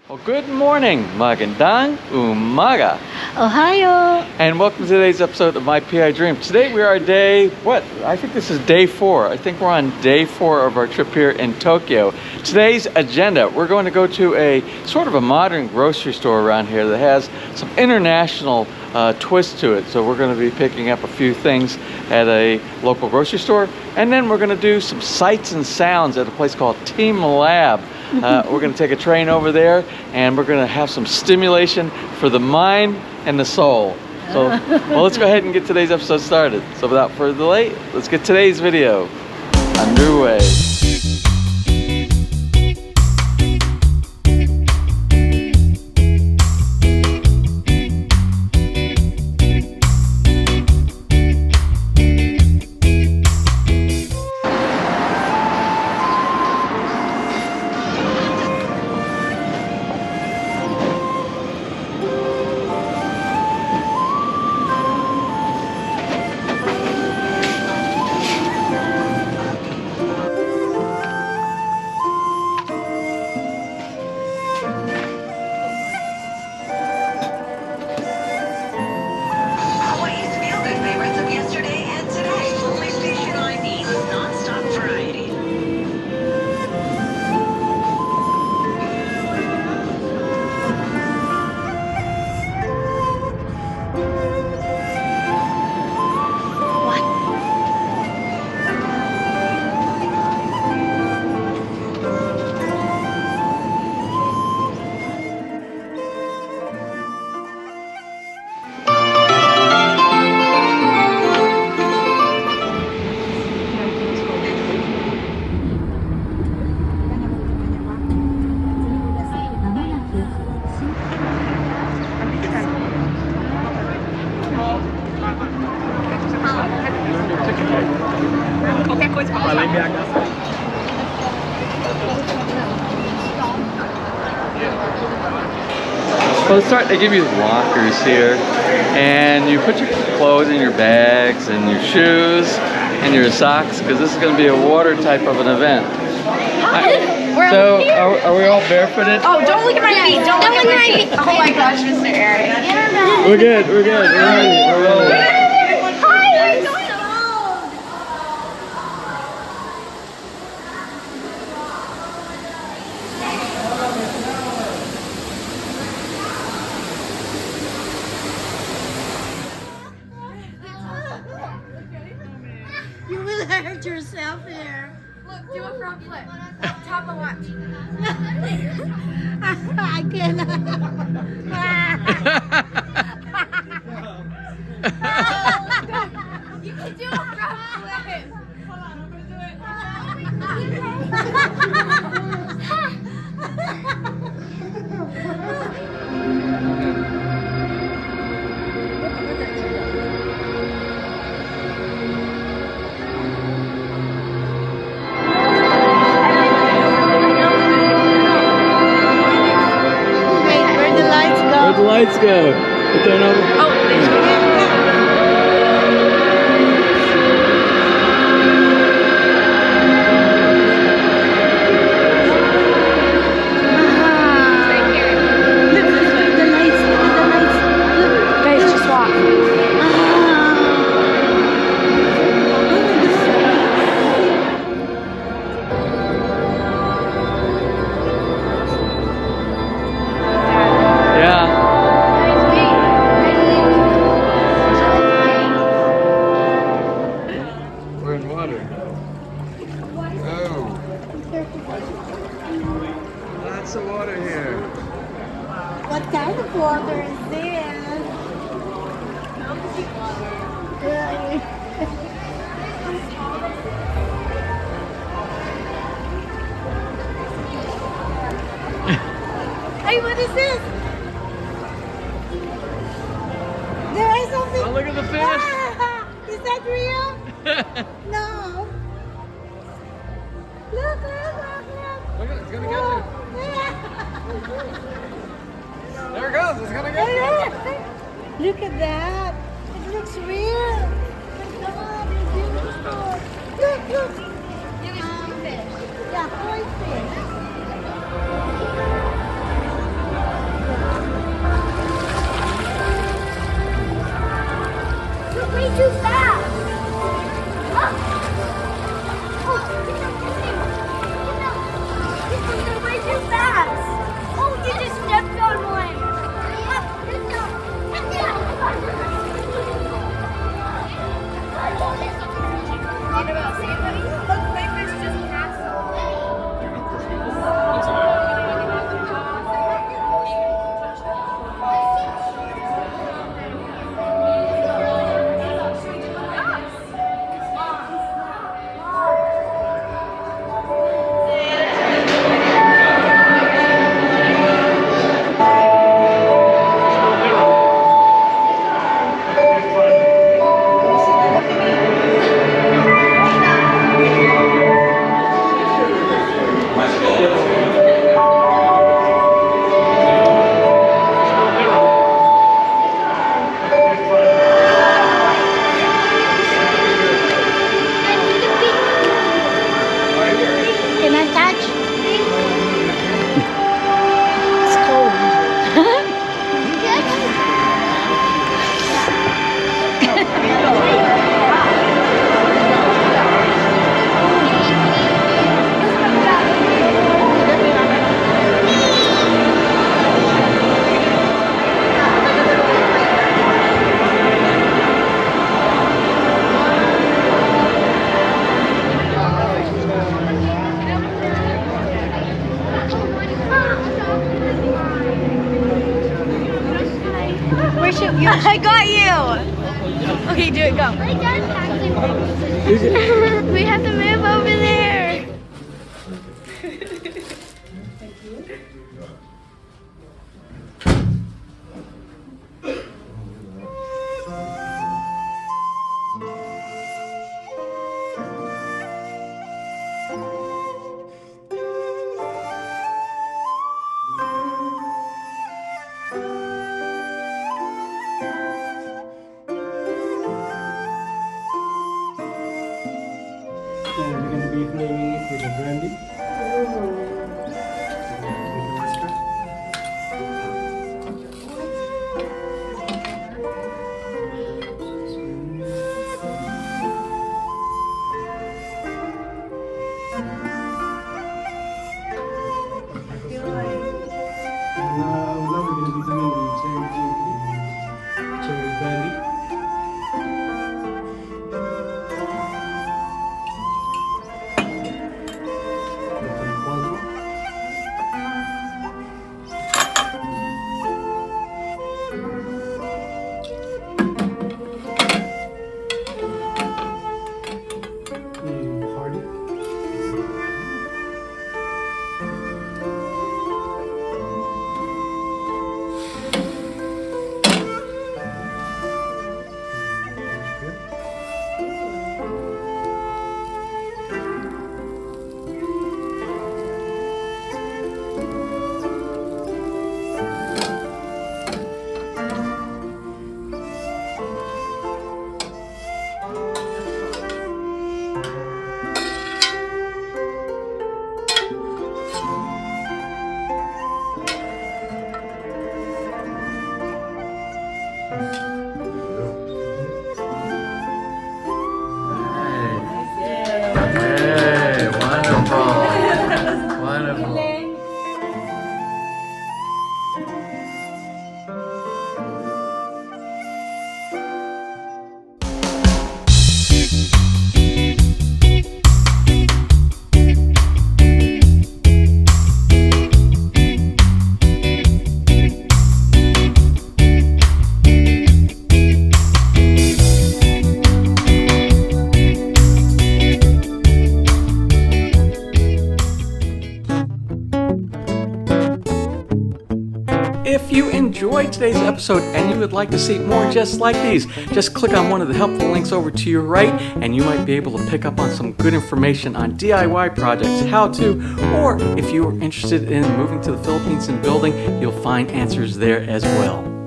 Well, good morning, magandang umaga. Ohio. And welcome to today's episode of My PI Dream. Today we are I think this is day 4. I think we're on day 4 of our trip here in Tokyo. Today's agenda, we're going to go to a sort of a modern grocery store around here that has some international twist to it. So we're going to be picking up a few things at a local grocery store. And then we're going to do some sights and sounds at a place called TeamLab. We're going to take a train over there and we're going to have some stimulation for the mind and the soul. So, well, let's go ahead and get today's episode started. So without further delay, let's get today's video underway. Well, to start, they give you lockers here, and you put your clothes in your bags and your shoes and your socks, because this is going to be a water type of an event. So, are we all barefooted? Oh, don't look at my feet! Don't look at my feet! Oh my gosh, Mr. Eric. We're good, we're good. We're ready, we're rolling. You will hurt yourself here. Look, do a front flip. Top of watch. I cannot. You can do a front flip. Hold on, I'm gonna do Where'd the lights go? Put that over. Oh, they should be. Lots of water here. What kind of water is this? Hey, what is this? There is something. Oh, look at the fish. Is that real? No. Look. Look at it, it's gonna get you. There it goes, it's gonna get you. Look at that. It looks real. Oh my God, it's beautiful. Look. Yeah, koi fish. shoot you. I got you. Okay, do it, go. We have to move over there. And we're going to be flaming it with a brandy. Now we're going to be doing the cherry brandy. Hey, wonderful. Wonderful. If you enjoyed today's episode and you would like to see more just like these, just click on one of the helpful links over to your right and you might be able to pick up on some good information on DIY projects, how to, or if you are interested in moving to the Philippines and building, you'll find answers there as well.